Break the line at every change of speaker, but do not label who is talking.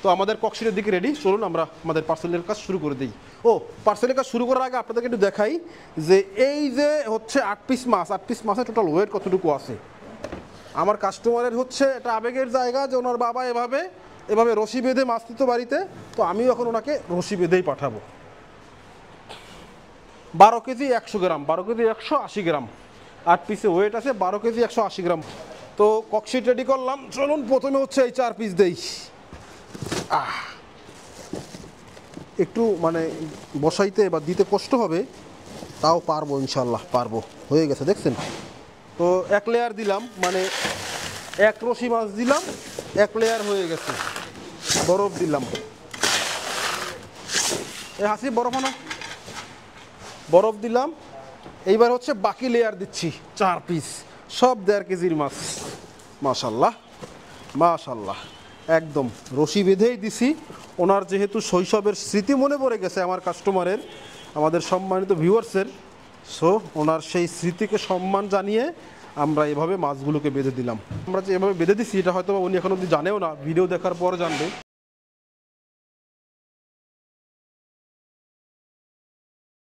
তো আমাদের ককশিটের দিকে রেডি, চলুন আমরা আমাদের পার্সেলের কাজ শুরু করে দিই। ও পার্সেলের কাজ শুরু করার আগে আপনাদেরকে একটু দেখাই যে এই যে হচ্ছে 8 পিস মাছের টোটাল ওয়েট কতটুকু আছে। আমার কাস্টমারের হচ্ছে এটা আবেগের জায়গা যে ওনার বাবা এভাবে রশি বেঁধে মাছ দিত বাড়িতে, তো আমিও এখন ওনাকে রশি বেঁধেই পাঠাবো। 12 কেজি 100 গ্রাম, 12 কেজি 180 গ্রাম, 8 পিসে ওয়েট আছে 12 কেজি 180 গ্রাম। তো ককশিট রেডি করলাম, চলুন প্রথমে হচ্ছে এই 4 পিস দেই। একটু মানে বসাইতে বা দিতে কষ্ট হবে, তাও পারবো ইনশাল্লাহ, পারবো। হয়ে গেছে দেখছেন। তো 1 লেয়ার দিলাম, মানে 1 রশি মাছ দিলাম, 1 লেয়ার হয়ে গেছে। বরফ দিলাম, হাসি বরফ আনো, বরফ দিলাম। এইবার হচ্ছে বাকি লেয়ার দিচ্ছি, 4 পিস, সব 1.5 কেজির মাছ। মাশাল্লাহ মাশাল্লাহ, একদম রশি বেঁধেই দিছি। ওনার যেহেতু শৈশবের স্মৃতি মনে পড়ে গেছে আমার কাস্টমারের, আমাদের সম্মানিত ভিউয়ার্সের, সো ওনার সেই স্মৃতিকে সম্মান জানিয়ে আমরা এভাবে মাছগুলোকে বেঁধে দিলাম। আমরা যে এভাবে বেঁধে দিচ্ছি এটা হয়তো উনি এখন অবধি জানেও না, ভিডিও দেখার পর জানবে।